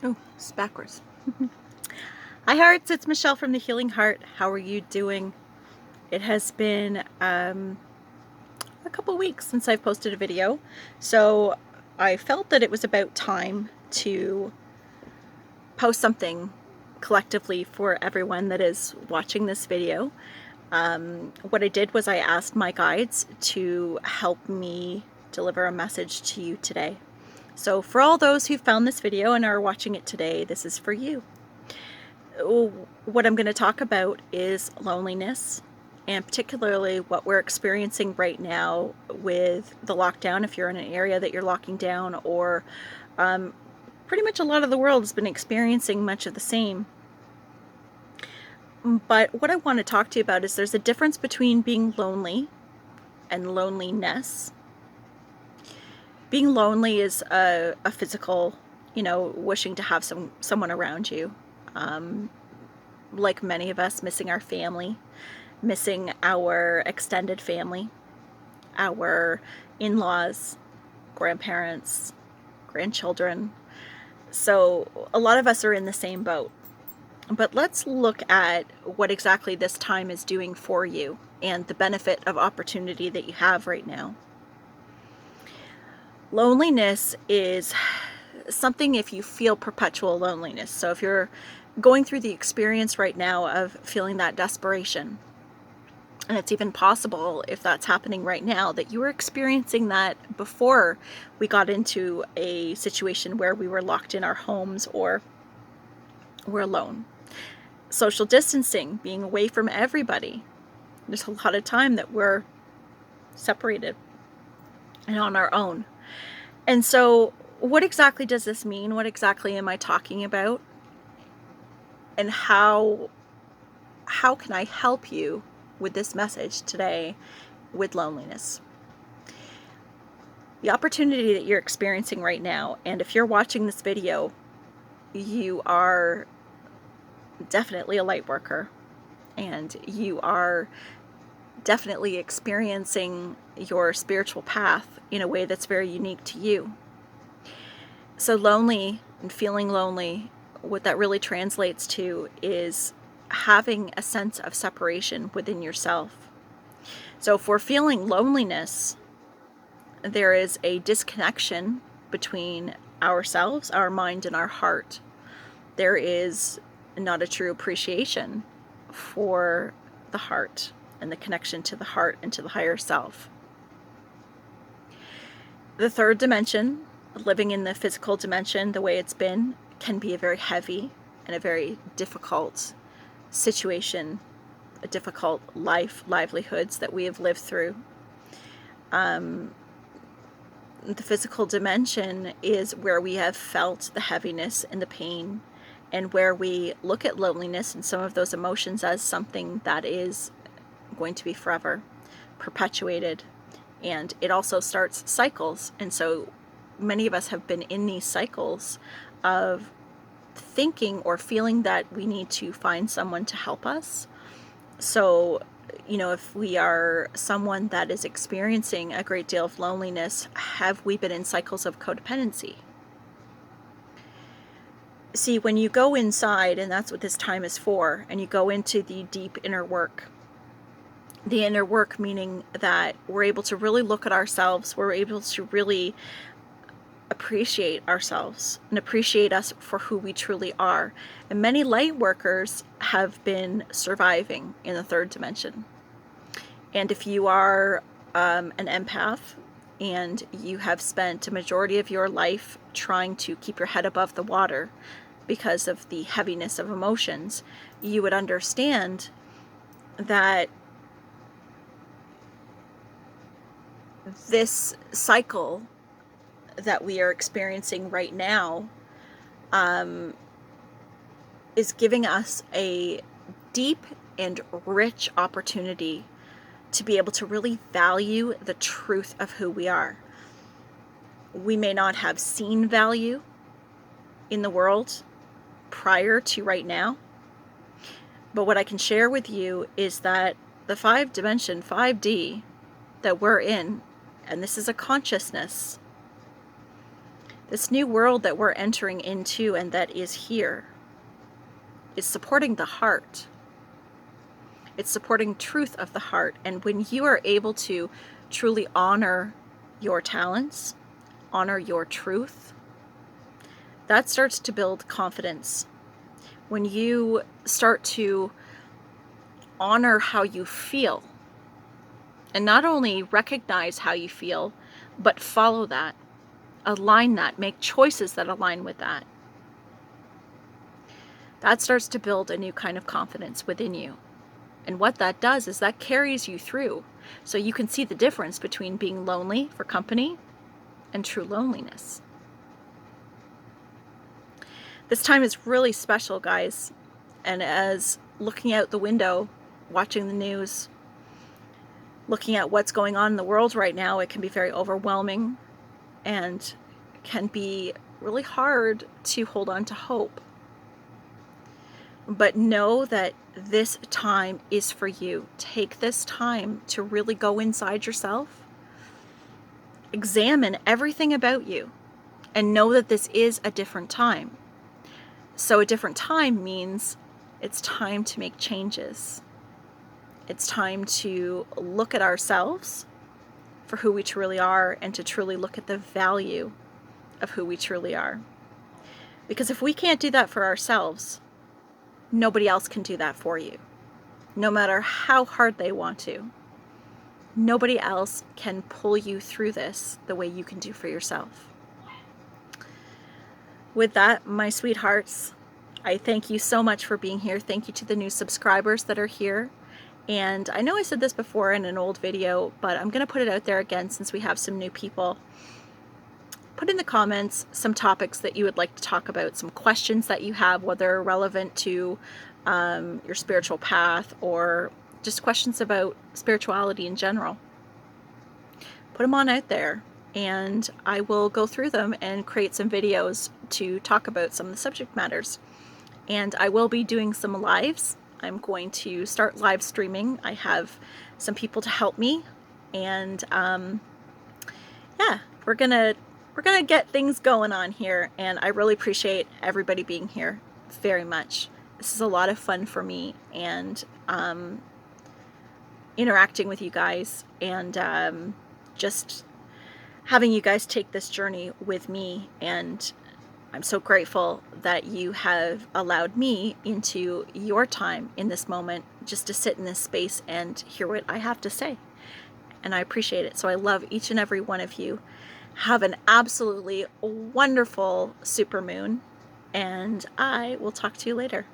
Oh, it's backwards. Hi, Hearts. It's Michelle from The Healing Heart. How are you doing? It has been a couple weeks since I've posted a video, so I felt that it was about time to post something collectively for everyone that is watching this video. What I did was I asked my guides to help me deliver a message to you today. So for all those who found this video and are watching it today, this is for you. What I'm going to talk about is loneliness, and particularly what we're experiencing right now with the lockdown, if you're in an area that you're locking down, or pretty much a lot of the world has been experiencing much of the same. But what I want to talk to you about is there's a difference between being lonely and loneliness. Being lonely is a physical, wishing to have someone around you. Like many of us, missing our family, missing our extended family, our in-laws, grandparents, grandchildren. So a lot of us are in the same boat. But let's look at what exactly this time is doing for you and the benefit of opportunity that you have right now. Loneliness is something if you feel perpetual loneliness. So if you're going through the experience right now of feeling that desperation, and it's even possible, if that's happening right now, that you were experiencing that before we got into a situation where we were locked in our homes or we're alone. Social distancing, being away from everybody. There's a lot of time that we're separated and on our own. And so what exactly does this mean? What exactly am I talking about? And how can I help you with this message today with loneliness? The opportunity that you're experiencing right now, and if you're watching this video, you are definitely a light worker, and you are definitely experiencing your spiritual path in a way that's very unique to you. So lonely and feeling lonely, what that really translates to is having a sense of separation within yourself. So if we're feeling loneliness, there is a disconnection between ourselves, our mind, and our heart. There is not a true appreciation for the heart and the connection to the heart and to the higher self. The third dimension, living in the physical dimension the way it's been, can be a very heavy and a very difficult situation, a difficult livelihoods that we have lived through. The physical dimension is where we have felt the heaviness and the pain, and where we look at loneliness and some of those emotions as something that is going to be forever, perpetuated. And it also starts cycles. And so many of us have been in these cycles of thinking or feeling that we need to find someone to help us. So, if we are someone that is experiencing a great deal of loneliness, have we been in cycles of codependency? See, when you go inside, and that's what this time is for, and you go into the deep inner work, the inner work meaning that we're able to really look at ourselves, we're able to really appreciate ourselves and appreciate us for who we truly are. And many light workers have been surviving in the third dimension. And if you are an empath and you have spent a majority of your life trying to keep your head above the water because of the heaviness of emotions, you would understand that this cycle that we are experiencing right now is giving us a deep and rich opportunity to be able to really value the truth of who we are. We may not have seen value in the world prior to right now, but what I can share with you is that the 5-dimension, 5D that we're in, and this is a consciousness, This new world that we're entering into and that is here is supporting the heart. It's supporting truth of the heart. And when you are able to truly honor your talents, honor your truth, that starts to build confidence. When you start to honor how you feel, and not only recognize how you feel, but follow that, align that, make choices that align with that, that starts to build a new kind of confidence within you. And what that does is that carries you through. So you can see the difference between being lonely for company and true loneliness. This time is really special, guys. And as looking out the window, watching the news, looking at what's going on in the world right now, it can be very overwhelming and can be really hard to hold on to hope. But know that this time is for you. Take this time to really go inside yourself, examine everything about you, and know that this is a different time. So a different time means it's time to make changes. It's time to look at ourselves for who we truly are and to truly look at the value of who we truly are. Because if we can't do that for ourselves, nobody else can do that for you. No matter how hard they want to. Nobody else can pull you through this the way you can do for yourself. With that, my sweethearts, I thank you so much for being here. Thank you to the new subscribers that are here. And I know I said this before in an old video, but I'm going to put it out there again since we have some new people. Put in the comments some topics that you would like to talk about, some questions that you have, whether relevant to your spiritual path or just questions about spirituality in general. Put them on out there and I will go through them and create some videos to talk about some of the subject matters. And I will be doing some lives. I'm going to start live streaming. I have some people to help me, and yeah, we're gonna get things going on here, and I really appreciate everybody being here very much. This is a lot of fun for me, and interacting with you guys, and just having you guys take this journey with me. And I'm so grateful that you have allowed me into your time in this moment just to sit in this space and hear what I have to say. And I appreciate it. So I love each and every one of you. Have an absolutely wonderful supermoon, and I will talk to you later.